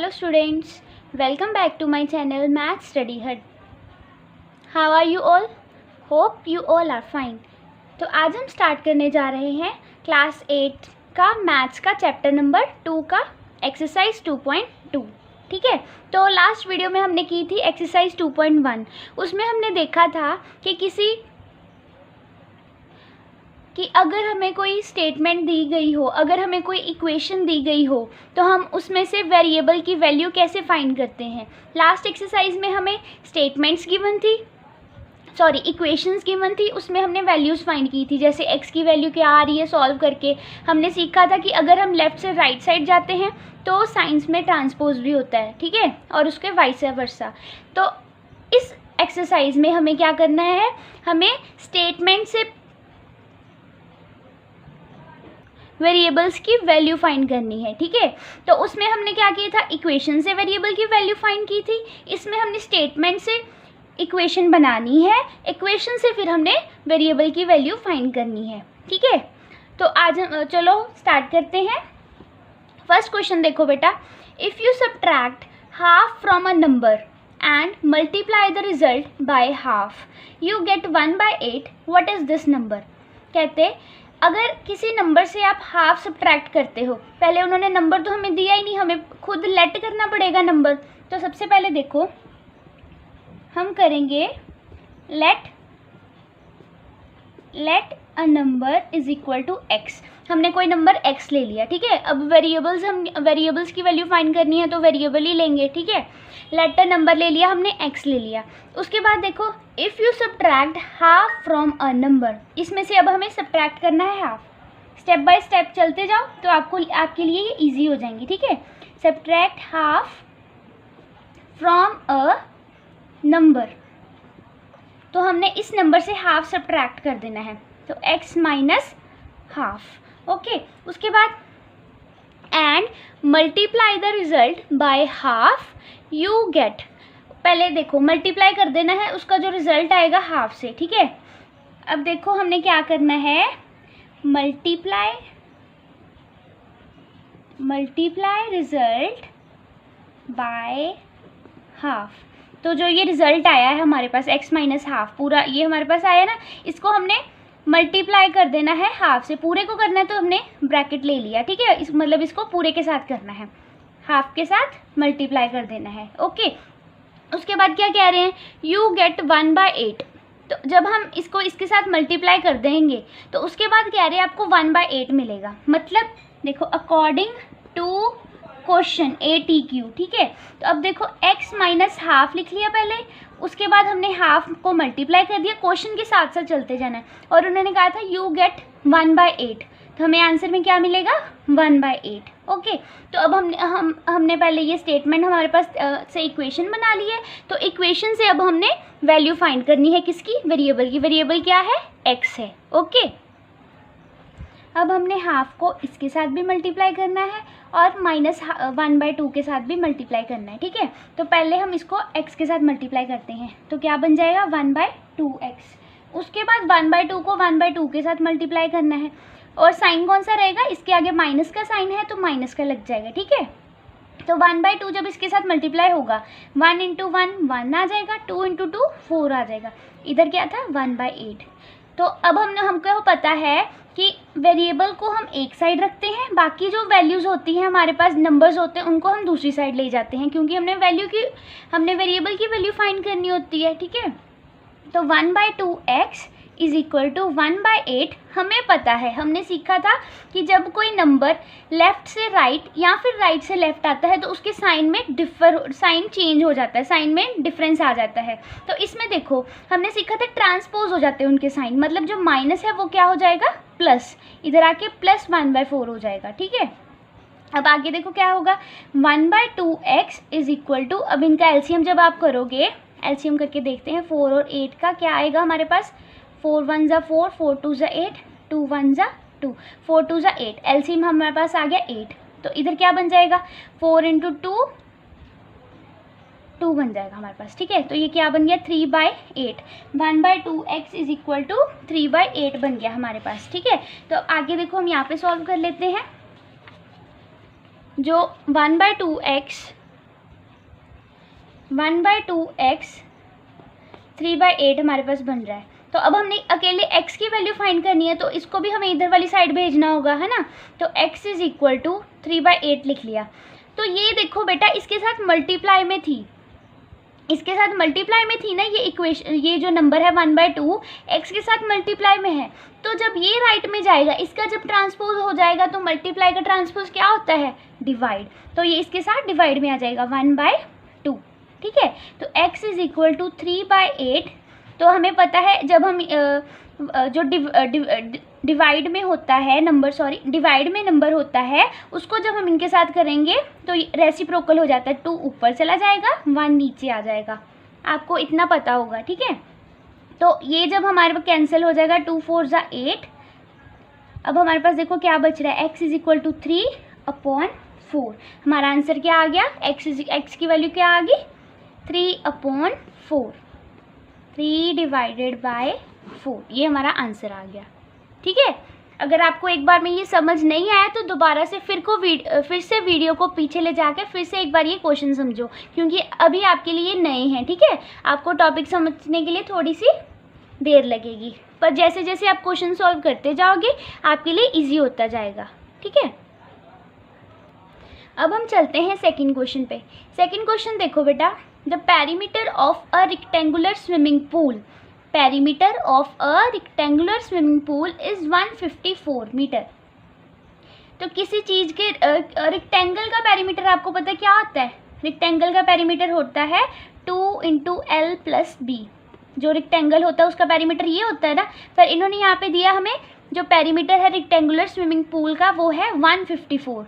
Hello students, welcome back to my channel Math Study Hut. How are you all? Hope you all are fine. तो आज हम start करने जा रहे हैं क्लास 8 का मैथ्स का चैप्टर नंबर 2 का एक्सरसाइज 2.2. ठीक है, तो लास्ट वीडियो में हमने की थी एक्सरसाइज 2.1. उसमें हमने देखा था कि अगर हमें कोई स्टेटमेंट दी गई हो, अगर हमें कोई इक्वेशन दी गई हो, तो हम उसमें से वेरिएबल की वैल्यू कैसे फाइंड करते हैं. लास्ट एक्सरसाइज में हमें स्टेटमेंट्स गिवन थी, इक्वेशंस गिवन थी, उसमें हमने वैल्यूज़ फाइंड की थी. जैसे x की वैल्यू क्या आ रही है सॉल्व करके हमने सीखा था कि अगर हम लेफ़्ट से राइट साइड जाते हैं तो साइंस में ट्रांसपोज भी होता है. ठीक है, और उसके वाइस वर्सा. तो इस एक्सरसाइज में हमें क्या करना है, हमें स्टेटमेंट से वेरिएबल्स की वैल्यू फाइंड करनी है. ठीक है, तो उसमें हमने क्या किया था, इक्वेशन से वेरिएबल की वैल्यू फाइंड की थी. इसमें हमने स्टेटमेंट से इक्वेशन बनानी है, इक्वेशन से फिर हमने वेरिएबल की वैल्यू फाइंड करनी है. ठीक है, तो आज चलो स्टार्ट करते हैं. फर्स्ट क्वेश्चन देखो बेटा, if you subtract half from a number and multiply the result by half you get 1/8. What is this number. कहते अगर किसी नंबर से आप हाफ सब्ट्रैक्ट करते हो, पहले उन्होंने नंबर तो हमें दिया ही नहीं, हमें खुद लेट करना पड़ेगा नंबर. तो सबसे पहले देखो हम करेंगे let a number is equal to x. हमने कोई नंबर x ले लिया. ठीक है, अब वेरिएबल्स की वैल्यू फाइंड करनी है तो वेरिएबल ही लेंगे. ठीक है, लेट अ नंबर ले लिया हमने, x ले लिया. उसके बाद देखो if you subtract half from a number, इसमें से अब हमें सब्ट्रैक्ट करना है हाफ. स्टेप बाय स्टेप चलते जाओ तो आपके लिए ये ईजी हो जाएंगी. ठीक है, subtract half from a number, तो हमने इस नंबर से हाफ सब्ट्रैक्ट कर देना है, तो x माइनस हाफ. ओके, उसके बाद and multiply the result by half you get. पहले देखो मल्टीप्लाई कर देना है, उसका जो रिजल्ट आएगा हाफ से. ठीक है, अब देखो हमने क्या करना है, मल्टीप्लाई रिजल्ट बाय हाफ. तो जो ये रिजल्ट आया है हमारे पास x माइनस हाफ, पूरा ये हमारे पास आया ना, इसको हमने मल्टीप्लाई कर देना है हाफ से. पूरे को करना है तो हमने ब्रैकेट ले लिया. ठीक है, इस मतलब इसको पूरे के साथ करना है, हाफ के साथ मल्टीप्लाई कर देना है. ओके, उसके बाद क्या कह रहे हैं, यू गेट 1/8. तो जब हम इसको इसके साथ मल्टीप्लाई कर देंगे तो उसके बाद कह रहे हैं आपको 1/8 मिलेगा. मतलब देखो अकॉर्डिंग टू क्वेश्चन ATQ. ठीक है, तो अब देखो x माइनस हाफ लिख लिया पहले, उसके बाद हमने हाफ को मल्टीप्लाई कर दिया, क्वेश्चन के साथ साथ चलते जाना है. और उन्होंने कहा था यू गेट 1/8, तो हमें आंसर में क्या मिलेगा 1/8. ओके, तो अब हमने पहले ये स्टेटमेंट हमारे पास से इक्वेशन बना ली है, तो इक्वेशन से अब हमने वैल्यू फाइंड करनी है किसकी, वेरिएबल की. वेरिएबल क्या है, x है. ओके, अब हमने हाफ को इसके साथ भी मल्टीप्लाई करना है और माइनस 1/2 के साथ भी मल्टीप्लाई करना है. ठीक है, तो पहले हम इसको x के साथ मल्टीप्लाई करते हैं, तो क्या बन जाएगा 1/2x. उसके बाद 1/2 को 1/2 के साथ मल्टीप्लाई करना है, और साइन कौन सा रहेगा, इसके आगे माइनस का साइन है तो माइनस का लग जाएगा. ठीक है, तो 1/2 जब इसके साथ मल्टीप्लाई होगा 1 × 1 1 आ जाएगा, 2 × 2 4 आ जाएगा. इधर क्या था 1/8. तो अब हमको पता है कि वेरिएबल को हम एक साइड रखते हैं, बाकी जो वैल्यूज़ होती हैं हमारे पास, नंबर्स होते हैं, उनको हम दूसरी साइड ले जाते हैं, क्योंकि हमने वेरिएबल की वैल्यू फाइंड करनी होती है. ठीक है, तो 1/2x इज इक्वल टू 1/8. हमें पता है, हमने सीखा था कि जब कोई नंबर लेफ़्ट से राइट या फिर राइट से लेफ़्ट आता है तो उसके साइन चेंज हो जाता है, साइन में डिफरेंस आ जाता है. तो इसमें देखो हमने सीखा था ट्रांसपोज हो जाते हैं उनके साइन, मतलब जो माइनस है वो क्या हो जाएगा प्लस, इधर आके प्लस 1/4 हो जाएगा. ठीक है, अब आगे देखो क्या होगा, 1/2x इज इक्वल टू, अब इनका एलसीएम जब आप करोगे, एलसीएम करके देखते हैं, 4 और 8 का क्या आएगा हमारे पास, 4 × 1 = 4, 4 × 2 = 8, 2 × 1 = 2, 4 × 2 = 8. एलसीएम हमारे पास आ गया 8. तो इधर क्या बन जाएगा, 4 × 2 बन जाएगा हमारे पास. ठीक है, तो ये क्या बन गया 3/8. 1/2x इज इक्वल टू 3/8 बन गया हमारे पास. ठीक है, तो आगे देखो हम यहाँ पे सॉल्व कर लेते हैं. जो 1/2x 1/2x 3/8 हमारे पास बन रहा है। तो अब हमने अकेले x की वैल्यू फाइंड करनी है, तो इसको भी हमें इधर वाली साइड भेजना होगा, है ना। तो x इज इक्वल टू 3/8 लिख लिया। तो ये देखो बेटा, इसके साथ मल्टीप्लाई में थी, इसके साथ मल्टीप्लाई में थी ना ये इक्वेशन, ये जो नंबर है 1/2 x के साथ मल्टीप्लाई में है। तो जब ये राइट में जाएगा, इसका जब ट्रांसपोज हो जाएगा, तो मल्टीप्लाई का ट्रांसपोज क्या होता है, डिवाइड। तो ये इसके साथ डिवाइड में आ जाएगा 1/2, ठीक है। तो x इज इक्वल टू 3/8। तो हमें पता है जब हम जो डिवाइड में होता है नंबर, सॉरी डिवाइड में नंबर होता है, उसको जब हम इनके साथ करेंगे तो रेसिप्रोकल हो जाता है, 2 ऊपर चला जाएगा 1 नीचे आ जाएगा, आपको इतना पता होगा, ठीक है। तो ये जब हमारे पास कैंसिल हो जाएगा, 2 4 = 8। अब हमारे पास देखो क्या बच रहा है, x इज इक्वल टू 3/4। हमारा आंसर क्या आ गया, x की वैल्यू क्या आ गई, 3/4, 3/4, ये हमारा आंसर आ गया, ठीक है। अगर आपको एक बार में ये समझ नहीं आया तो दोबारा से फिर से वीडियो को पीछे ले जाकर फिर से एक बार ये क्वेश्चन समझो, क्योंकि अभी आपके लिए नए हैं, ठीक है। आपको टॉपिक समझने के लिए थोड़ी सी देर लगेगी, पर जैसे जैसे आप क्वेश्चन सॉल्व करते जाओगे आपके लिए ईजी होता जाएगा, ठीक है। अब हम चलते हैं सेकंड क्वेश्चन पे। सेकंड क्वेश्चन देखो बेटा, the perimeter of a rectangular swimming pool, perimeter of a rectangular swimming pool is 154 metre. तो किसी चीज़ के रेक्टेंगल का पेरीमीटर आपको पता है क्या होता है, रेक्टेंगल का पेरीमीटर होता है 2 × L + B। जो रेक्टेंगल होता है उसका पेरीमीटर ये होता है ना, पर इन्होंने यहाँ पे दिया हमें जो पेरीमीटर है रेक्टेंगुलर स्विमिंग पूल का, वो है 154।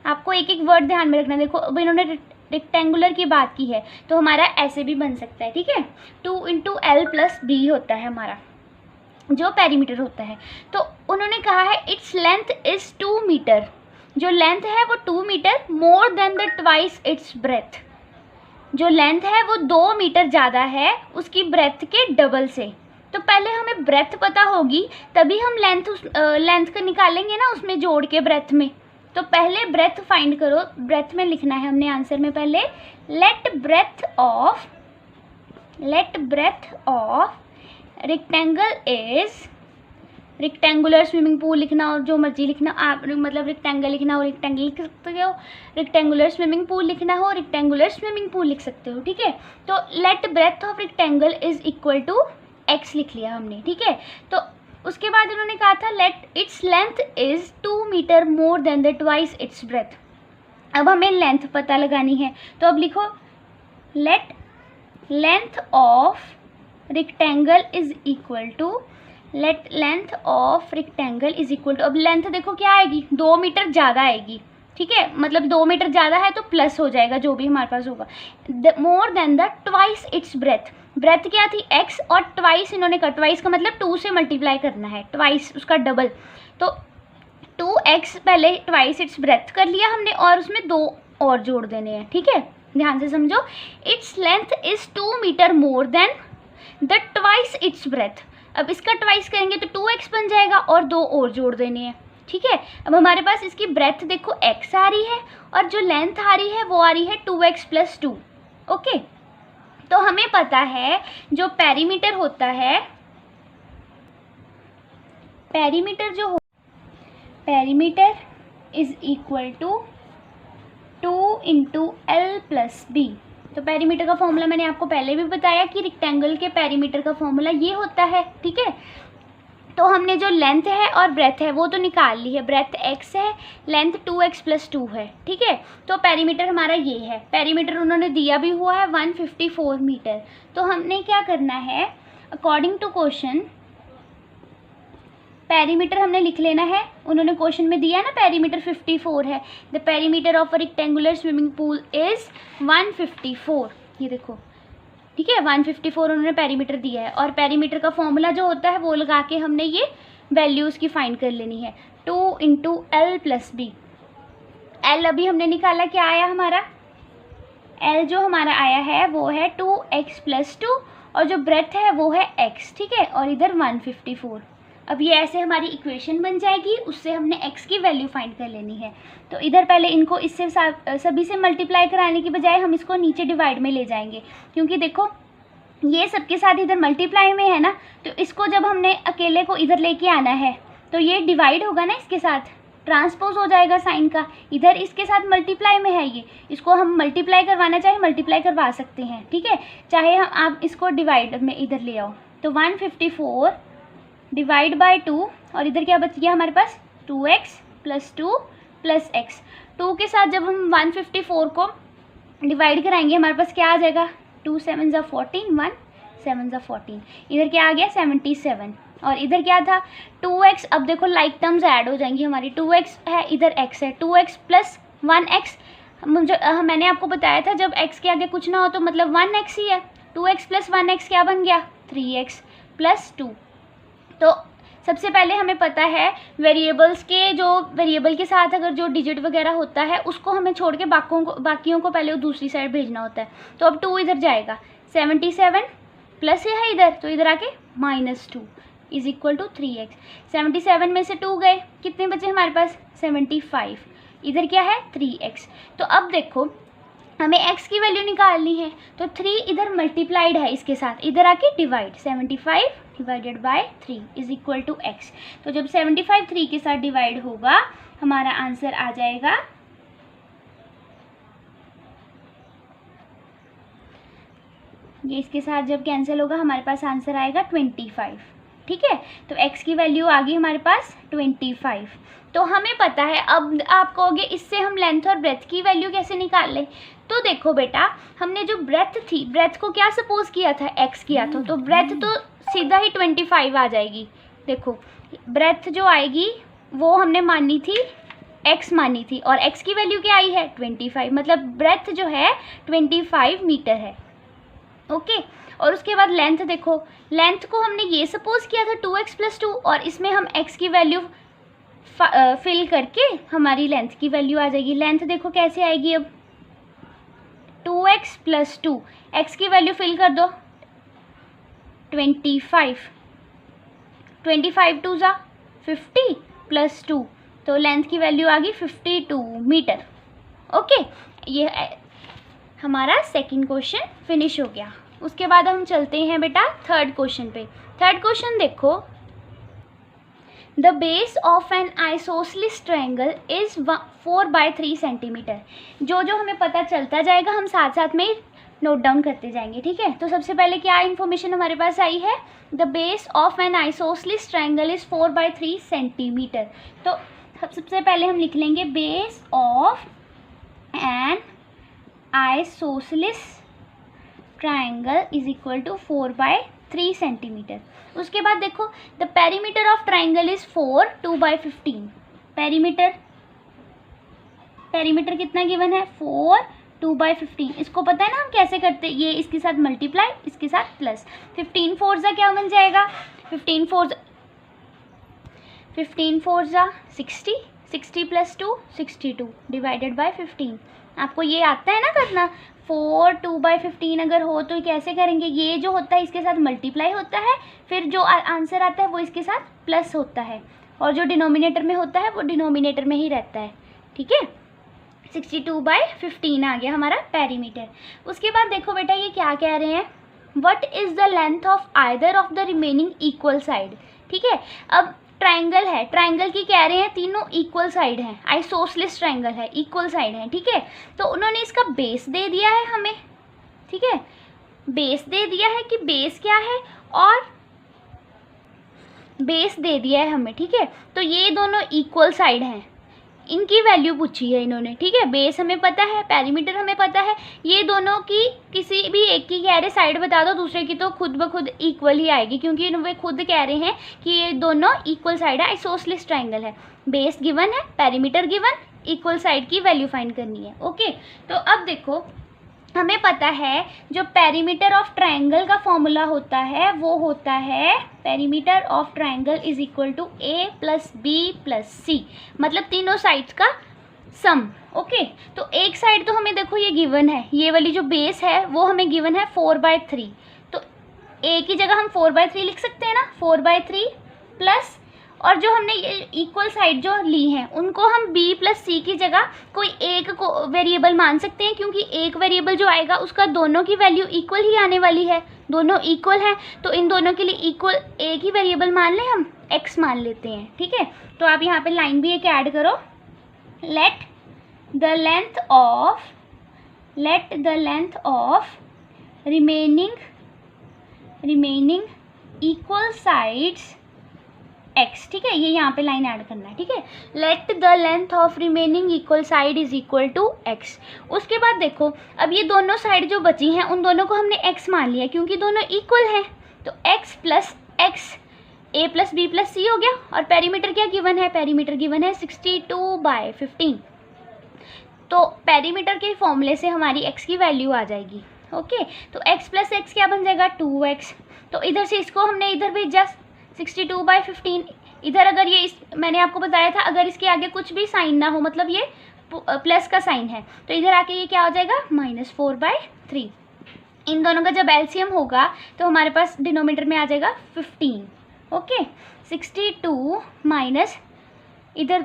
आपको एक एक वर्ड ध्यान में रखना। देखो अब इन्होंने रेक्टेंगुलर की बात की है, तो हमारा ऐसे भी बन सकता है, ठीक है। 2 × L + B होता है हमारा जो पेरीमीटर होता है। तो उन्होंने कहा है इट्स लेंथ इज 2 मीटर, जो लेंथ है वो 2 metre, more than the twice its breadth. जो लेंथ है वो 2 मीटर ज़्यादा है उसकी ब्रेथ के डबल से। तो पहले हमें ब्रेथ पता होगी, तभी हम लेंथ का निकालेंगे ना उसमें जोड़ के ब्रेथ में। तो पहले ब्रेथ फाइंड करो, ब्रेथ में लिखना है हमने आंसर में पहले, let breadth of rectangle is, rectangular swimming pool लिखना और जो मर्जी लिखना आप, मतलब रेक्टेंगल लिखना हो रेक्टेंगल लिख सकते हो, रेक्टेंगुलर स्विमिंग पूल लिखना हो रेक्टेंगुलर स्विमिंग पूल लिख सकते हो, ठीक है। तो let breadth of rectangle is equal to x लिख लिया हमने, ठीक है। तो उसके बाद उन्होंने कहा था let its length is 2 metre more than the twice its breadth. अब हमें लेंथ पता लगानी है, तो अब लिखो let length of rectangle is equal to, let length of rectangle is equal to, अब लेंथ देखो क्या आएगी, 2 मीटर ज़्यादा आएगी, ठीक है। मतलब 2 मीटर ज़्यादा है तो प्लस हो जाएगा जो भी हमारे पास होगा, more than the twice its breadth. Breadth क्या थी x, और ट्वाइस इन्होंने कहा, ट्वाइस का मतलब 2 से मल्टीप्लाई करना है, ट्वाइस उसका डबल। तो 2x पहले ट्वाइस इट्स ब्रेथ कर लिया हमने, और उसमें 2 और जोड़ देने हैं, ठीक है। ध्यान से समझो, its length is 2 metre more than the twice its breadth. अब इसका ट्वाइस करेंगे तो 2x बन जाएगा और 2 और जोड़ देने हैं, ठीक है। अब हमारे पास इसकी ब्रेथ देखो x आ रही है, और जो लेंथ आ रही है वो आ रही है 2x + 2, ओके। तो हमें पता है जो पेरीमीटर होता है, perimeter is equal to 2 × L + B। तो पेरीमीटर का फॉर्मूला मैंने आपको पहले भी बताया कि रेक्टेंगल के पेरीमीटर का फॉर्मूला ये होता है, ठीक है। तो हमने जो लेंथ है और ब्रेथ है वो तो निकाल ली है, ब्रेथ x है, लेंथ 2x + 2 है, ठीक है। तो पेरीमीटर हमारा ये है, पेरीमीटर उन्होंने दिया भी हुआ है 154 मीटर। तो हमने क्या करना है, अकॉर्डिंग टू क्वेश्चन पेरीमीटर हमने लिख लेना है। उन्होंने क्वेश्चन में दिया ना पेरीमीटर 54 है, the perimeter of a rectangular swimming pool is 154, ये देखो, ठीक है। 154 उन्होंने पेरीमीटर दिया है, और पेरीमीटर का फॉर्मूला जो होता है वो लगा के हमने ये वैल्यूज़ की फाइंड कर लेनी है, 2 × L + B। L अभी हमने निकाला, क्या आया हमारा, L जो हमारा आया है वो है 2x + 2, और जो ब्रेथ है वो है x, ठीक है, और इधर 154। अब ये ऐसे हमारी इक्वेशन बन जाएगी, उससे हमने x की वैल्यू फाइंड कर लेनी है। तो इधर पहले इनको इससे सभी से मल्टीप्लाई कराने की बजाय हम इसको नीचे डिवाइड में ले जाएंगे, क्योंकि देखो ये सबके साथ इधर मल्टीप्लाई में है ना, तो इसको जब हमने अकेले को इधर लेके आना है तो ये डिवाइड होगा ना, इसके साथ ट्रांसपोज हो जाएगा साइन का, इधर इसके साथ मल्टीप्लाई में है ये, इसको हम मल्टीप्लाई करवाना चाहे मल्टीप्लाई करवा सकते हैं, ठीक है, चाहे हम आप इसको डिवाइड में इधर ले आओ। तो 154 डिवाइड बाय 2 और इधर क्या बच गया हमारे पास 2x + 2 + x। 2 के साथ जब हम 154 को डिवाइड कराएंगे हमारे पास क्या आ जाएगा 2 7 14, 1 7 14, इधर क्या आ गया 77 और इधर क्या था 2x। अब देखो लाइक टर्म्स ऐड हो जाएंगी हमारी, 2x है इधर x है, 2x + 1x। मुझे मैंने आपको बताया था जब x के आगे कुछ ना हो तो मतलब 1x ही है, 2x + 1x क्या बन गया 3x + 2। तो सबसे पहले हमें पता है वेरिएबल्स के, जो वेरिएबल के साथ अगर जो डिजिट वगैरह होता है उसको हमें छोड़ के बाकियों को पहले दूसरी साइड भेजना होता है। तो अब 2 इधर जाएगा, 77 प्लस है इधर, तो इधर आके -2 = 3x। 77 में से 2 गए, कितने बचे हमारे पास 75, इधर क्या है 3x। तो अब देखो हमें x की वैल्यू निकालनी है, तो 3 इधर मल्टीप्लाइड है इसके साथ, इधर आके डिवाइड, 75 डिवाइडेड बाय 3 = x। तो जब 75 3 के साथ डिवाइड होगा हमारा आंसर आ जाएगा ये, इसके साथ जब कैंसिल होगा हमारे पास आंसर आएगा 25, ठीक है। तो x की वैल्यू आ गई हमारे पास 25। तो हमें पता है, अब आप कहोगे इससे हम लेंथ और ब्रेथ की वैल्यू कैसे निकाल लें। तो देखो बेटा, हमने जो ब्रेथ थी, ब्रेथ को क्या सपोज किया था x किया था, तो ब्रेथ तो सीधा ही 25 आ जाएगी। देखो ब्रेथ जो आएगी वो हमने मानी थी x मानी थी, और x की वैल्यू क्या आई है 25, मतलब ब्रेथ जो है 25 मीटर है, ओके। और उसके बाद लेंथ देखो, लेंथ को हमने ये सपोज किया था 2x + 2 और इसमें हम x की वैल्यू फिल करके हमारी लेंथ की वैल्यू आ जाएगी। लेंथ देखो कैसे आएगी, अब 2x + 2, x की वैल्यू फिल कर दो 25, 25 2 = 50 + 2, तो लेंथ की वैल्यू आ गई 52 मीटर, ओके। ये हमारा सेकंड क्वेश्चन फिनिश हो गया। उसके बाद हम चलते हैं बेटा थर्ड क्वेश्चन पे। थर्ड क्वेश्चन देखो, the base of an isosceles triangle is 4/3 centimetre. जो जो हमें पता चलता जाएगा हम साथ साथ में नोट डाउन करते जाएंगे, ठीक है। तो सबसे पहले क्या इन्फॉर्मेशन हमारे पास आई है, the base of an isosceles triangle is 4/3 centimetre. तो सबसे पहले हम लिख लेंगे base of an isosceles triangle is equal to 4/3 centimetre. उसके बाद देखो, the perimeter of triangle is 4 2/15। Perimeter कितना गिवन है 4 2/15। इसको पता है ना हम कैसे करते हैं, ये इसके साथ मल्टीप्लाई, इसके साथ प्लस, 15 4 क्या बन जाएगा 15 4 60, 60 + 2 62 डिवाइडेड बाय 15। आपको ये आता है ना करना, 4 2/15 अगर हो तो कैसे करेंगे, ये जो होता है इसके साथ मल्टीप्लाई होता है, फिर जो आंसर आता है वो इसके साथ प्लस होता है, और जो डिनोमिनेटर में होता है वो डिनोमिनेटर में ही रहता है, ठीक है। 62/15 आ गया हमारा पेरीमीटर। उसके बाद देखो बेटा ये क्या कह रहे हैं, what is the length of either of the remaining equal side, ठीक है। अब ट्रायंगल है, ट्रायंगल की कह रहे हैं तीनों इक्वल साइड हैं, आइसोसेलेस ट्रायंगल है, इक्वल साइड है, ठीक है। तो उन्होंने इसका बेस दे दिया है हमें, ठीक है, बेस दे दिया है कि बेस क्या है, और बेस दे दिया है हमें, ठीक है। तो ये दोनों इक्वल साइड हैं, इनकी वैल्यू पूछी है इन्होंने, ठीक है। बेस हमें पता है, पेरीमीटर हमें पता है, ये दोनों की किसी भी एक की कह रहे साइड बता दो, दूसरे की तो खुद ब खुद इक्वल ही आएगी, क्योंकि वे खुद कह रहे हैं कि ये दोनों इक्वल साइड है, आइसोसेलेस ट्रायंगल है। बेस गिवन है, पेरीमीटर गिवन, इक्वल साइड की वैल्यू फाइंड करनी है, ओके। तो अब देखो हमें पता है जो पेरीमीटर ऑफ ट्रायंगल का फॉर्मूला होता है वो होता है perimeter of triangle is equal to a + b + c, मतलब तीनों साइड्स का सम, ओके। तो एक साइड तो हमें देखो ये गिवन है, ये वाली जो बेस है वो हमें गिवन है 4/3, तो a की जगह हम 4/3 लिख सकते हैं ना, 4/3 + और जो हमने ये इक्वल साइड जो ली हैं उनको हम b प्लस सी की जगह कोई एक को वेरिएबल मान सकते हैं, क्योंकि एक वेरिएबल जो आएगा उसका दोनों की वैल्यू इक्वल ही आने वाली है, दोनों इक्वल हैं, तो इन दोनों के लिए इक्वल एक ही वेरिएबल मान लें, हम x मान लेते हैं। ठीक है, तो आप यहाँ पे लाइन भी एक ऐड करो, late the length of remaining equal sides x। ठीक है, ये यहाँ पे लाइन ऐड करना है। ठीक है, let the length of remaining equal side is equal to x। उसके बाद देखो, अब ये दोनों साइड जो बची हैं उन दोनों को हमने x मान लिया क्योंकि दोनों इक्वल हैं, तो x plus x a plus b plus c हो गया। और पेरीमीटर क्या गिवन है, पेरीमीटर गिवन है 62/15। तो पेरीमीटर के फॉर्मूले से हमारी x की वैल्यू आ जाएगी। ओके, तो x प्लस x क्या बन जाएगा 2x। तो इधर से इसको हमने इधर भेजा 62/15। इधर अगर ये मैंने आपको बताया था अगर इसके आगे कुछ भी साइन ना हो, मतलब ये प्लस का साइन है, तो इधर आके ये क्या हो जाएगा -4/3। इन दोनों का जब एलसीएम होगा तो हमारे पास डिनोमिनेटर में आ जाएगा 15। ओके, 62 माइनस इधर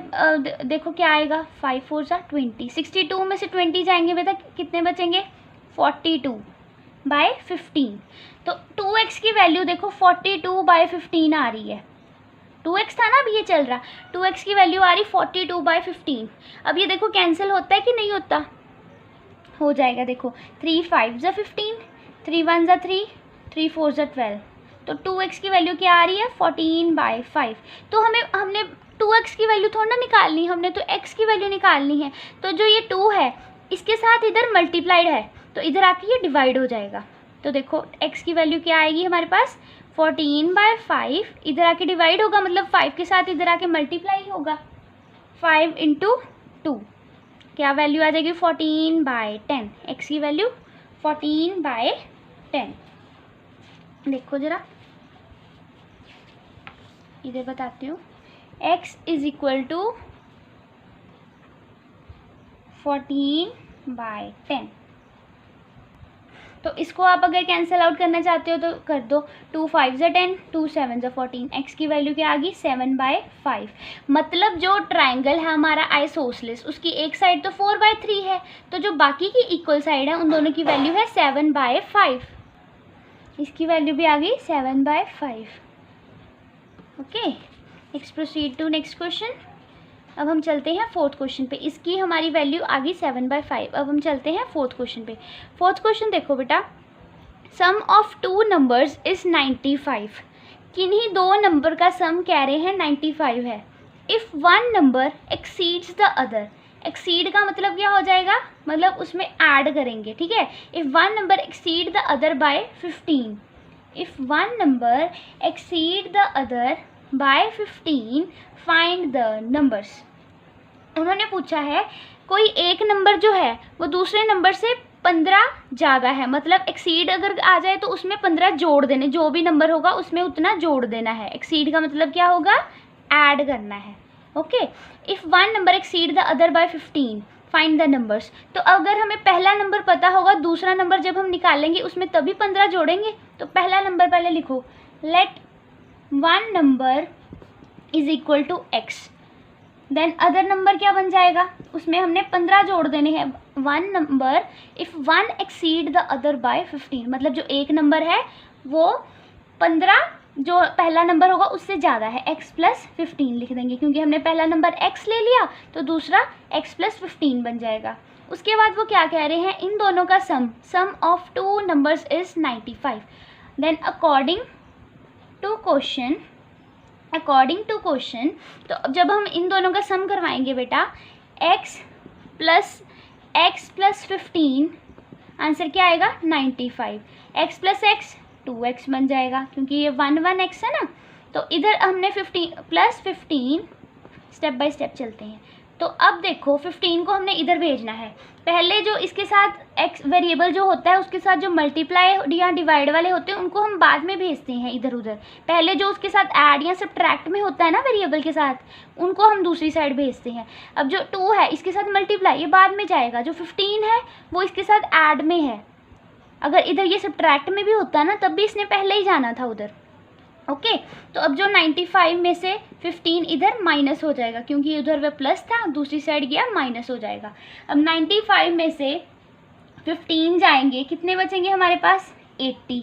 देखो क्या आएगा, 5 4 जा 20। 62 में से 20 जाएंगे बेटा, कितने बचेंगे 42/15। तो 2x की वैल्यू देखो 42/15 आ रही है। 2x था ना, अभी ये चल रहा, 2x की वैल्यू आ रही 42/15। अब ये देखो कैंसिल होता है कि नहीं होता, हो जाएगा। देखो 3 5 जा 15, 3 1 जा 3, 3 4 जा 12। तो 2x की वैल्यू क्या आ रही है 14/5। तो हमने 2x की वैल्यू थोड़ा ना निकालनी, हमने तो x की वैल्यू निकालनी है। तो जो ये 2 है इसके साथ इधर मल्टीप्लाइड है, तो इधर आके ये डिवाइड हो जाएगा। तो देखो x की वैल्यू क्या आएगी हमारे पास 14/5, इधर आके डिवाइड होगा, मतलब 5 के साथ इधर आके मल्टीप्लाई होगा। 5 × 2 क्या वैल्यू आ जाएगी 14/10। x की वैल्यू 14/10। देखो ज़रा इधर बताती हूँ, x इज इक्वल टू 14/10। तो इसको आप अगर कैंसिल आउट करना चाहते हो तो कर दो, 2 5 जा 10, 2 7 जा 14। x की वैल्यू क्या आ गई 7/5। मतलब जो ट्राइंगल है हमारा आइसोसेलेस, उसकी एक साइड तो 4/3 है, तो जो बाकी की इक्वल साइड है उन दोनों की वैल्यू है 7/5। इसकी वैल्यू भी आ गई 7/5। Okay, next proceed to next question. अब हम चलते हैं फोर्थ क्वेश्चन पे। इसकी हमारी वैल्यू आ गई 7/5। अब हम चलते हैं फोर्थ क्वेश्चन पे। फोर्थ क्वेश्चन देखो बेटा, सम ऑफ 2 नंबर्स इज 95। किन्हीं दो नंबर का सम कह रहे हैं 95 है। If one number exceeds the other, exceed का मतलब क्या हो जाएगा, मतलब उसमें ऐड करेंगे। ठीक है, if one number exceed the other by 15, if one number exceed the other by 15 find the numbers. उन्होंने पूछा है कोई एक नंबर जो है वो दूसरे नंबर से 15 ज़्यादा है, मतलब एक्सीड अगर आ जाए तो उसमें 15 जोड़ देने, जो भी नंबर होगा उसमें उतना जोड़ देना है। एक्सीड का मतलब क्या होगा, ऐड करना है। Okay, if one number exceed the other by 15 find the numbers. तो अगर हमें पहला नंबर पता होगा, दूसरा नंबर जब हम निकालेंगे उसमें तभी 15 जोड़ेंगे। तो पहला नंबर पहले लिखो, let one number is equal to x। Then other number क्या बन जाएगा, उसमें हमने 15 जोड़ देने हैं। One number if one exceed the other by 15, मतलब जो एक नंबर है वो 15 जो पहला नंबर होगा उससे ज़्यादा है, x प्लस 15 लिख देंगे, क्योंकि हमने पहला नंबर x ले लिया तो दूसरा x प्लस 15 बन जाएगा। उसके बाद वो क्या कह रहे हैं, इन दोनों का sum of 2 numbers is 95। Then according to question, तो जब हम इन दोनों का सम करवाएंगे बेटा, x प्लस 15, आंसर क्या आएगा 95। x प्लस x 2x बन जाएगा, क्योंकि ये 1 x है ना। तो इधर हमने 15 प्लस 15, स्टेप बाय स्टेप चलते हैं। तो अब देखो 15 को हमने इधर भेजना है। पहले जो इसके साथ x वेरिएबल जो होता है उसके साथ जो मल्टीप्लाई या डिवाइड वाले होते हैं उनको हम बाद में भेजते हैं इधर उधर। पहले जो उसके साथ ऐड या सब्ट्रैक्ट में होता है ना वेरिएबल के साथ, उनको हम दूसरी साइड भेजते हैं। अब जो 2 है इसके साथ मल्टीप्लाई, ये बाद में जाएगा। जो 15 है वो इसके साथ ऐड में है। अगर इधर ये सब्ट्रैक्ट में भी होता है ना तब भी इसने पहले ही जाना था उधर। ओके तो अब जो 95 में से 15 इधर माइनस हो जाएगा, क्योंकि उधर वह प्लस था, दूसरी साइड गया माइनस हो जाएगा। अब 95 में से 15 जाएंगे, कितने बचेंगे हमारे पास? 80।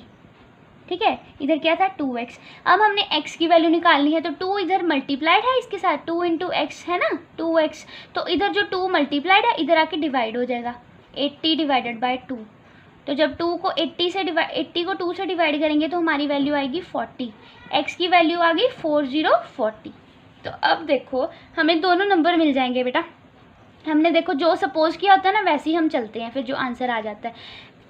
ठीक है, इधर क्या था? 2x। अब हमने x की वैल्यू निकालनी है, तो 2 इधर मल्टीप्लाइड है इसके साथ, 2 इंटू एक्स है ना, 2x। तो इधर जो 2 मल्टीप्लाइड है इधर आके डिवाइड हो जाएगा, 80 डिवाइडेड बाई 2। तो जब 2 को 80 को 2 से डिवाइड करेंगे तो हमारी वैल्यू आएगी 40। x की वैल्यू आ गई 4040। तो अब देखो हमें दोनों नंबर मिल जाएंगे बेटा। हमने देखो जो सपोज किया होता है ना वैसे ही हम चलते हैं, फिर जो आंसर आ जाता है।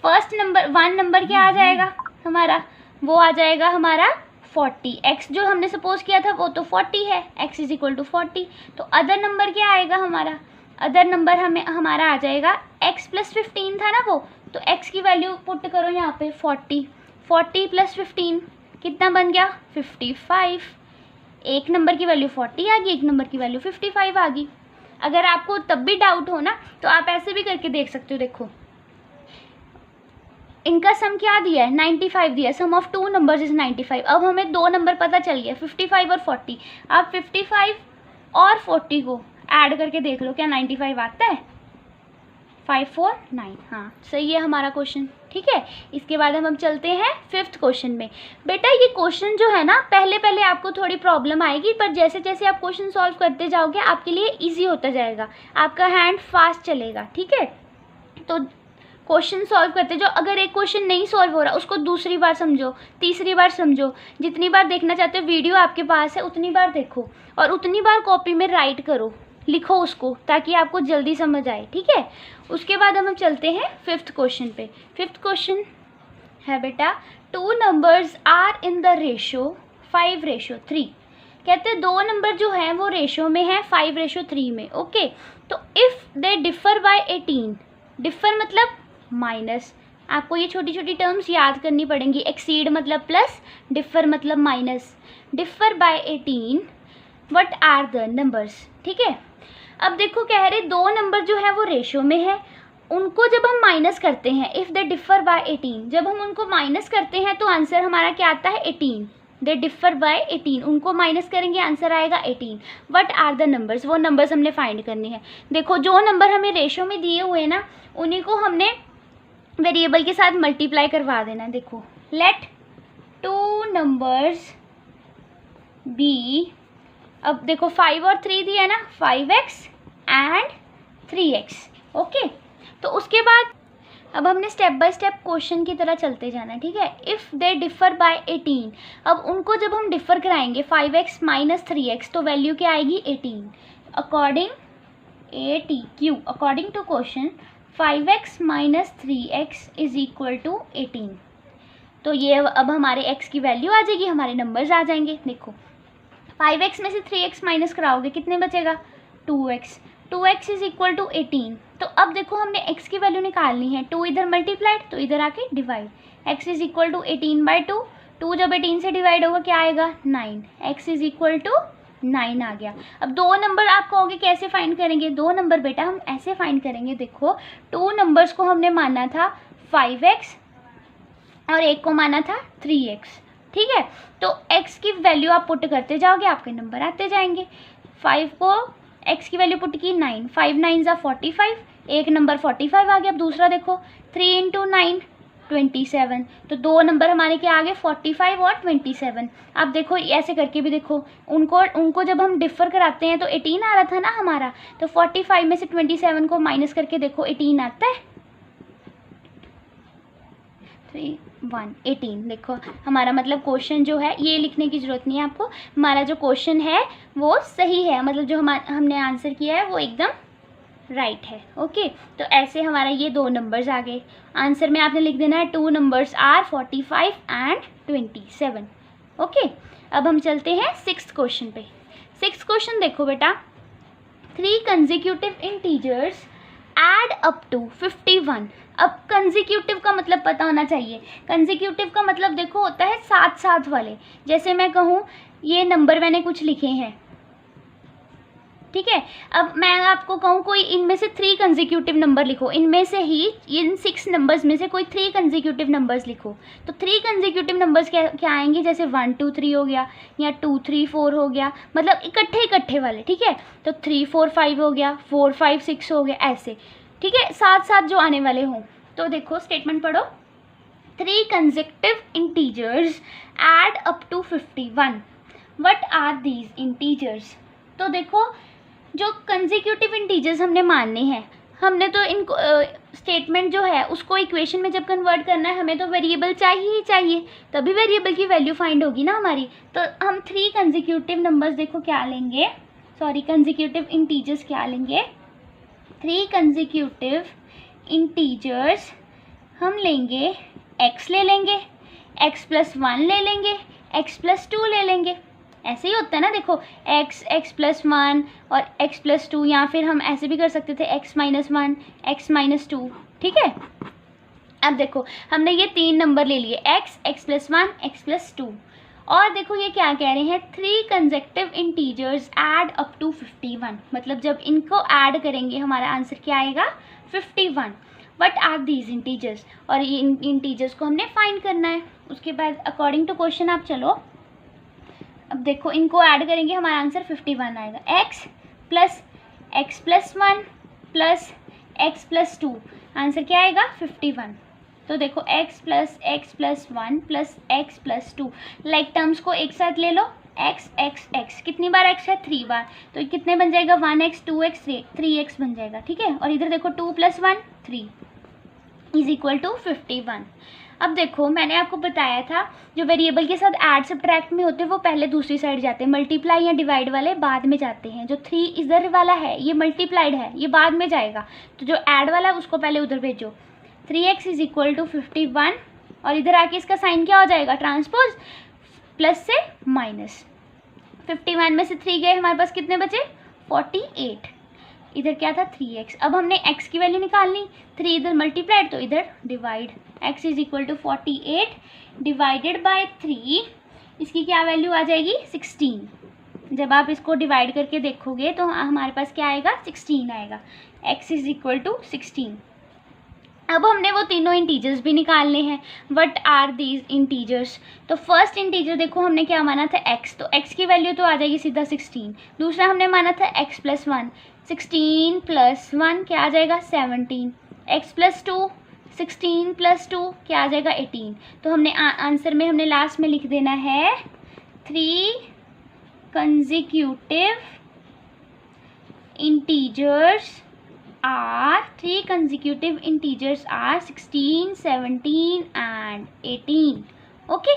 फर्स्ट नंबर 1 नंबर क्या आ जाएगा हमारा? वो आ जाएगा हमारा 40। x जो हमने सपोज किया था वो तो 40 है, x इज इक्वल टू 40। तो अदर नंबर क्या आएगा हमारा? अदर नंबर हमारा आ जाएगा x प्लस 15 था ना वो, तो x की वैल्यू पुट करो यहाँ पे 40 प्लस 15 कितना बन गया? 55। एक नंबर की वैल्यू 40 आ गई, एक नंबर की वैल्यू 55 आ गई। अगर आपको तब भी डाउट हो ना तो आप ऐसे भी करके देख सकते हो। देखो इनका सम क्या दिया है? 95 दिया है, सम ऑफ 2 नंबर्स इज 95। अब हमें 2 नंबर पता चल गया, 55 और 40। आप 55 और 40 को ऐड करके देख लो, क्या 95 आता है? 5 4 9। हाँ सही है हमारा क्वेश्चन। ठीक है, इसके बाद हम चलते हैं 5th क्वेश्चन में। बेटा ये क्वेश्चन जो है ना पहले आपको थोड़ी प्रॉब्लम आएगी, पर जैसे जैसे आप क्वेश्चन सॉल्व करते जाओगे आपके लिए इजी होता जाएगा, आपका हैंड फास्ट चलेगा। ठीक है, तो क्वेश्चन सॉल्व करते जाओ। अगर एक क्वेश्चन नहीं सॉल्व हो रहा उसको दूसरी बार समझो, तीसरी बार समझो, जितनी बार देखना चाहते हो वीडियो आपके पास है उतनी बार देखो, और उतनी बार कॉपी में राइट करो, लिखो उसको, ताकि आपको जल्दी समझ आए। ठीक है, उसके बाद हम चलते हैं 5th क्वेश्चन पे। 5th क्वेश्चन है बेटा 2 numbers are in the ratio 5:3। कहते हैं 2 नंबर जो है वो रेशो में है 5:3 में। ओके, तो if they differ by 18, differ मतलब माइनस, आपको ये छोटी छोटी टर्म्स याद करनी पड़ेंगी। एक्सीड मतलब प्लस, डिफर मतलब minus. Differ by 18 what are the numbers. ठीक है, अब देखो कह रहे 2 नंबर जो है वो रेशो में है, उनको जब हम माइनस करते हैं, इफ़ दे डिफर बाय 18, जब हम उनको माइनस करते हैं तो आंसर हमारा क्या आता है? 18। दे डिफर बाय 18, उनको माइनस करेंगे आंसर आएगा 18। व्हाट आर द नंबर्स, वो नंबर्स हमने फाइंड करने हैं। देखो जो नंबर हमें रेशो में दिए हुए ना उन्हीं को हमने वेरिएबल के साथ मल्टीप्लाई करवा देना। देखो लेट 2 नंबर्स बी, अब देखो 5 और 3 दिया ना, 5x एंड 3x। ओके, तो उसके बाद अब हमने स्टेप बाय स्टेप क्वेश्चन की तरह चलते जाना है। ठीक है, इफ़ दे डिफर बाय 18, अब उनको जब हम डिफर कराएंगे 5x माइनस 3x तो वैल्यू क्या आएगी? 18। According ATQ, according to question 5x minus 3x is equal to 18। तो ये अब हमारे x की वैल्यू आ जाएगी, हमारे नंबर्स आ जाएंगे। देखो 5x में से 3x माइनस कराओगे कितने बचेगा? 2x। 2x is equal to 18। तो अब देखो हमने x की वैल्यू निकालनी है, 2 इधर मल्टीप्लाइड तो इधर आके divide, x is equal to 18/2। 2 जब 18 से डिवाइड होगा क्या आएगा? 9। x इज इक्वल टू 9 आ गया। अब 2 नंबर आप कहोगे कैसे फाइंड करेंगे? 2 नंबर बेटा हम ऐसे फाइंड करेंगे। देखो 2 नंबर्स को हमने माना था 5x और एक को माना था 3x। ठीक है, तो x की वैल्यू आप पुट करते जाओगे, आपके नंबर आते जाएंगे। 5 को x की वैल्यू पुट की 9, 5 9 ज़ा 45, एक नंबर 45 आ गया। अब दूसरा देखो 3 इंटू 9 27, तो 2 नंबर हमारे क्या आ गए? 45 और 27। अब देखो ऐसे करके भी देखो, उनको जब हम डिफर कराते हैं तो 18 आ रहा था ना हमारा, तो 45 में से 27 को माइनस करके देखो 18 आता है। 3 1 18। देखो हमारा मतलब क्वेश्चन जो है, ये लिखने की ज़रूरत नहीं है आपको, हमारा जो क्वेश्चन है वो सही है, मतलब जो हमने आंसर किया है वो एकदम राइट है। ओके, तो ऐसे हमारा ये 2 नंबर्स आ गए। आंसर में आपने लिख देना है 2 नंबर्स आर 45 एंड 27। ओके, अब हम चलते हैं 6th क्वेश्चन पे। 6th क्वेश्चन देखो बेटा, 3 consecutive integers add up to 51। अब कंसेक्यूटिव का मतलब पता होना चाहिए। कंसेक्यूटिव का मतलब देखो होता है साथ साथ वाले। जैसे मैं कहूँ ये नंबर मैंने कुछ लिखे हैं, ठीक है। अब मैं आपको कहूँ कोई इनमें से 3 कंसेक्यूटिव नंबर लिखो, इनमें से ही इन 6 नंबर्स में से कोई 3 कंसेक्यूटिव नंबर्स लिखो, तो 3 कंसेक्यूटिव नंबर्स क्या आएंगे, जैसे 1 2 3 हो गया या 2 3 4 हो गया, मतलब इकट्ठे वाले, ठीक है। तो 3 4 5 हो गया, 4 5 6 हो गया, ऐसे, ठीक है, साथ जो आने वाले हों। तो देखो स्टेटमेंट पढ़ो, 3 consecutive integers add up to 51. What are these integers? तो देखो जो कंसेक्यूटिव इंटीजर्स हमने मानने हैं, हमने तो इनको स्टेटमेंट जो है उसको इक्वेशन में जब कन्वर्ट करना है हमें तो वेरिएबल चाहिए ही चाहिए, तभी वेरिएबल की वैल्यू फाइंड होगी ना हमारी। तो हम 3 कंसेक्यूटिव नंबर्स देखो क्या लेंगे, कंसेक्यूटिव इंटीजर्स क्या लेंगे, 3 कंसेक्यूटिव इंटीजर्स हम लेंगे, x ले लेंगे, x+1 ले लेंगे, x+2 ले लेंगे, ऐसे ही होता है ना। देखो x+1 और x+2, या फिर हम ऐसे भी कर सकते थे x-1 x-2, ठीक है। अब देखो हमने ये 3 नंबर ले लिए, x, x+1 x+2, और देखो ये क्या कह रहे हैं, 3 consecutive integers add up to 51, मतलब जब इनको ऐड करेंगे हमारा आंसर क्या आएगा, 51। वट आर दीज इंटीजर्स, और ये इंटीजर्स को हमने फाइंड करना है। उसके बाद अकॉर्डिंग टू क्वेश्चन आप चलो, अब देखो इनको ऐड करेंगे हमारा आंसर 51 आएगा, x plus x+1 plus x+2, answer क्या आएगा 51। तो देखो x plus x+1 plus x+2, like terms को एक साथ ले लो, x x x, कितनी बार x है, 3 बार, तो कितने बन जाएगा, 1x 2x 3x बन जाएगा, ठीक है। और इधर देखो 2 + 1 3 इज इक्वल टू 51। अब देखो मैंने आपको बताया था जो वेरिएबल के साथ ऐड सब्ट्रैक्ट में होते हैं वो पहले दूसरी साइड जाते हैं, मल्टीप्लाई या डिवाइड वाले बाद में जाते हैं। जो 3 इधर वाला है ये मल्टीप्लाइड है, ये बाद में जाएगा, तो जो ऐड वाला है उसको पहले उधर भेजो। 3x इज इक्वल टू 51, और इधर आके इसका साइन क्या हो जाएगा, ट्रांसपोज, प्लस से माइनस। 51 में से 3 गए, हमारे पास कितने बचे, 48, इधर क्या था 3x। अब हमने x की वैल्यू निकालनी, 3 इधर मल्टीप्लाइड तो इधर divide, x is equal to 48 divided by 3, इसकी क्या वैल्यू आ जाएगी 16। जब आप इसको डिवाइड करके देखोगे तो हमारे पास क्या आएगा 16 आएगा, x इज इक्वल टू 16। अब हमने वो तीनों इंटीजर्स भी निकालने हैं। व्हाट आर दीज इंटीजर्स, तो फर्स्ट इंटीजर देखो हमने क्या माना था x, तो x की वैल्यू तो आ जाएगी सीधा 16। दूसरा हमने माना था x+1, 16 + 1 क्या आ जाएगा 17, x+2 16 + 2 क्या आ जाएगा 18। तो हमने आंसर में हमने लास्ट में लिख देना है 3 consecutive integers are 16, 17 and 18। Okay,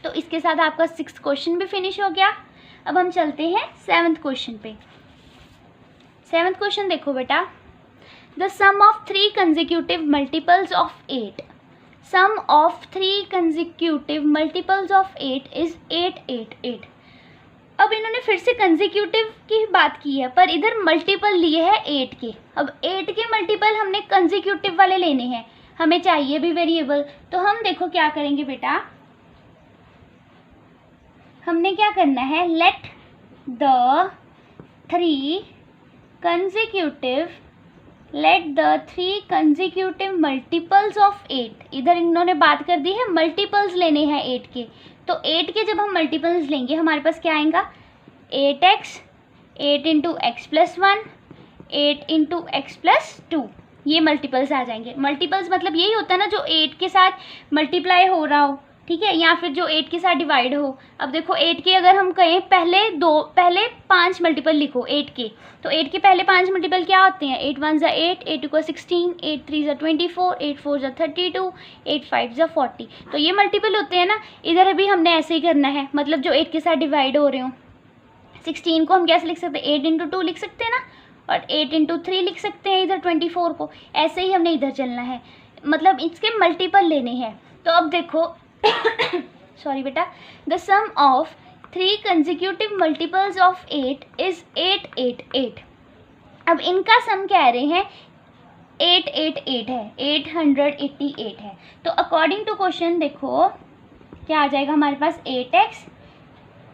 तो इसके साथ आपका 6th क्वेश्चन भी फिनिश हो गया। अब हम चलते हैं 7th क्वेश्चन पे। 7th क्वेश्चन देखो बेटा, the sum of 3 consecutive multiples of 8, sum of 3 consecutive multiples of 8 is 8 8 8। अब इन्होंने फिर से कंसेक्यूटिव की बात की है, पर इधर मल्टीपल लिए हैं 8 के। अब 8 के मल्टीपल हमने कंसेक्यूटिव वाले लेने हैं, हमें चाहिए भी वेरिएबल। तो हम देखो क्या करेंगे बेटा, हमने क्या करना है, let the 3 consecutive multiples of 8, इधर इन्होंने बात कर दी है मल्टीपल्स लेने हैं 8 के। तो 8 के जब हम मल्टीपल्स लेंगे हमारे पास क्या आएगा, 8x, 8 × x+1, 8 × x+2, ये मल्टीपल्स आ जाएंगे। मल्टीपल्स मतलब यही होता है ना जो 8 के साथ मल्टीप्लाई हो रहा हो, ठीक है, या फिर जो 8 के साथ डिवाइड हो। अब देखो 8 के अगर हम कहें पहले 5 मल्टीपल लिखो 8 के, तो 8 के पहले 5 मल्टीपल क्या होते हैं, 8 1 = 8, 8 2 = 16, 8 3 = 24, 8 4 = 32, 8 5 = 40। तो ये मल्टीपल होते हैं ना। इधर अभी हमने ऐसे ही करना है, मतलब जो 8 के साथ डिवाइड हो रहे हो। 16 को हम कैसे लिख सकते हैं, 8 × 2 लिख सकते हैं ना, और 8 × 3 लिख सकते हैं इधर 24 को। ऐसे ही हमने इधर चलना है, मतलब इसके मल्टीपल लेने हैं। तो अब देखो सॉरी बेटा, the sum of 3 consecutive multiples of 8 is 8 8 8। अब इनका सम कह रहे हैं 8 8 8 है, 888 है। तो अकॉर्डिंग टू क्वेश्चन देखो क्या आ जाएगा हमारे पास, 8x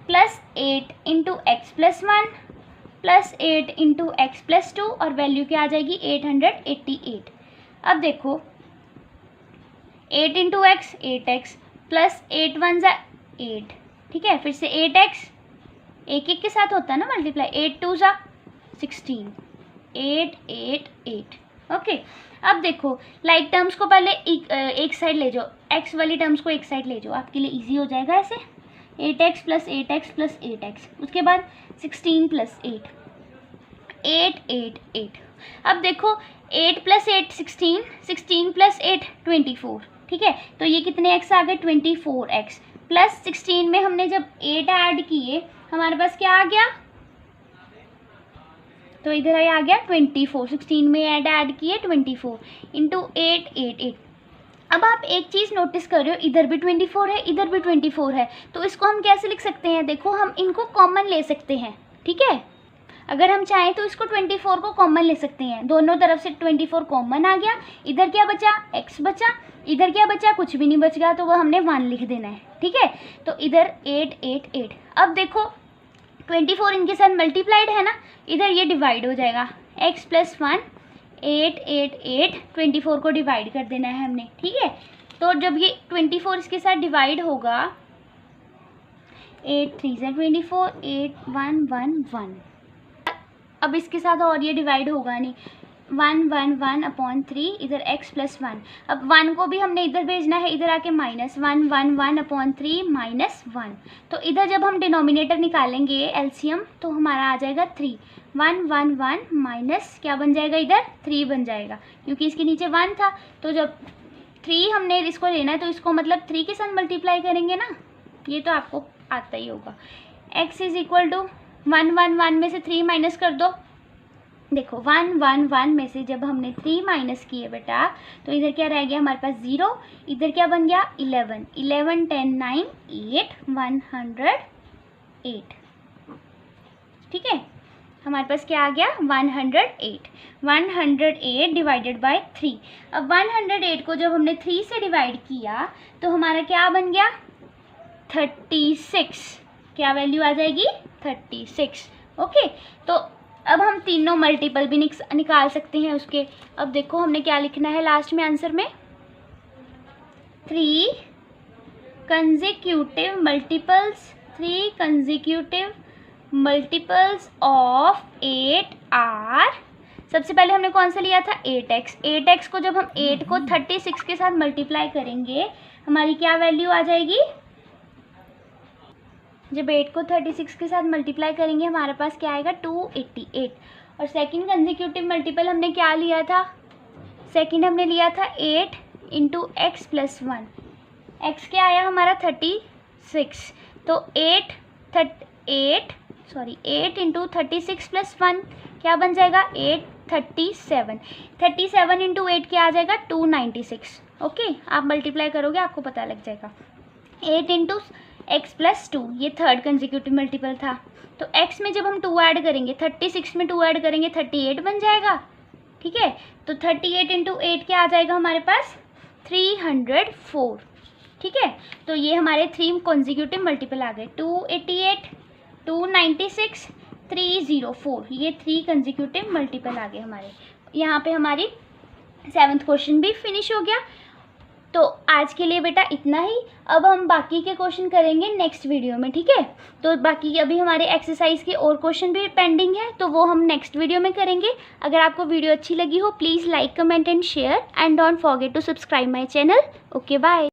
+ 8 × x+1 plus 8 into x plus 2 और वैल्यू क्या आ जाएगी 888। अब देखो 8 इंटू एक्स 8x प्लस 8 1 ज़ा 8, ठीक है, फिर से 8x एक एक के साथ होता है ना मल्टीप्लाई, 8 2 ज़ा 16, 8 8 8। ओके, अब देखो लाइक टर्म्स को पहले एक साइड ले जाओ, x वाली टर्म्स को एक साइड ले जाओ, आपके लिए इजी हो जाएगा ऐसे। 8x plus 8x plus 8x, उसके बाद 16 प्लस 8, 8 8 8। अब देखो 8 प्लस 8 16, 16 प्लस 8 24, ठीक है, तो ये कितने x आ गए 24x प्लस 16 में हमने जब 8 ऐड किए हमारे पास क्या आ गया, तो इधर आ गया 24, 16 में ऐड किए 24 इंटू 8 8 8। अब आप एक चीज़ नोटिस कर रहे हो, इधर भी 24 है इधर भी 24 है, तो इसको हम कैसे लिख सकते हैं, देखो हम इनको कॉमन ले सकते हैं, ठीक है, अगर हम चाहें तो इसको 24 को कॉमन ले सकते हैं, दोनों तरफ से 24 कॉमन आ गया, इधर क्या बचा x बचा, इधर क्या बचा कुछ भी नहीं बच गया, तो वह हमने 1 लिख देना है, ठीक है, तो इधर 8 8 8। अब देखो 24 इनके साथ मल्टीप्लाइड है ना, इधर ये डिवाइड हो जाएगा, x प्लस 1 8 8 8, 24 को डिवाइड कर देना है हमने, ठीक है, तो जब ये 24 इसके साथ डिवाइड होगा 8 3 ज़ा 24, 8 1 1 1। अब इसके साथ और ये डिवाइड होगा नहीं, 1 1 1 अपॉन 3, इधर x प्लस 1, अब 1 को भी हमने इधर भेजना है, इधर आके माइनस 1 1 1 अपॉन 3 माइनस 1, तो इधर जब हम डिनोमिनेटर निकालेंगे एलसीएम तो हमारा आ जाएगा 3, 1 1 1 माइनस क्या बन जाएगा इधर 3 बन जाएगा, क्योंकि इसके नीचे 1 था, तो जब 3 हमने इसको लेना है तो इसको मतलब 3 के साथ मल्टीप्लाई करेंगे ना, ये तो आपको आता ही होगा। x इज इक्वल टू 1 1 1 में से 3 माइनस कर दो, देखो 1 1 1 में से जब हमने 3 माइनस किए बेटा तो इधर क्या रह गया हमारे पास 0, इधर क्या बन गया 11, 11 10 9 8 108, ठीक है, हमारे पास क्या आ गया 108, 108 डिवाइडेड बाय 3। अब 108 को जब हमने 3 से डिवाइड किया तो हमारा क्या बन गया 36, क्या वैल्यू आ जाएगी 36। ओके, तो अब हम तीनों मल्टीपल भी निकाल सकते हैं उसके। अब देखो हमने क्या लिखना है लास्ट में आंसर में, 3 कंसेक्यूटिव मल्टीपल्स ऑफ 8 आर। सबसे पहले हमने कौन सा लिया था 8x, 8x को जब हम 8 को 36 के साथ मल्टीप्लाई करेंगे हमारी क्या वैल्यू आ जाएगी, जब 8 को 36 के साथ मल्टीप्लाई करेंगे हमारे पास क्या आएगा 288। और सेकंड कंसेक्यूटिव मल्टीपल हमने क्या लिया था, सेकंड हमने लिया था 8 इंटू एक्स प्लस 1, एक्स क्या आया हमारा 36, तो 8 इंटू 36 प्लस 1 क्या बन जाएगा 837, 37 इंटू 8 क्या आ जाएगा 296। ओके, आप मल्टीप्लाई करोगे आपको पता लग जाएगा। 8 इंटू x प्लस 2, ये थर्ड कंसेक्यूटिव मल्टीपल था, तो x में जब हम 2 ऐड करेंगे 36 में 2 ऐड करेंगे 38 बन जाएगा, ठीक है, तो 38 इंटू 8 क्या आ जाएगा हमारे पास 304, ठीक है, तो ये हमारे 3 कंसेक्यूटिव मल्टीपल आ गए, 288 296 304, ये 3 कंसेक्यूटिव मल्टीपल आ गए हमारे। यहाँ पे हमारी 7th क्वेश्चन भी फिनिश हो गया। तो आज के लिए बेटा इतना ही, अब हम बाकी के क्वेश्चन करेंगे नेक्स्ट वीडियो में, ठीक है, तो बाकी अभी हमारे एक्सरसाइज के और क्वेश्चन भी पेंडिंग है तो वो हम नेक्स्ट वीडियो में करेंगे। अगर आपको वीडियो अच्छी लगी हो please like comment and share and don't forget to subscribe my channel. Okay bye.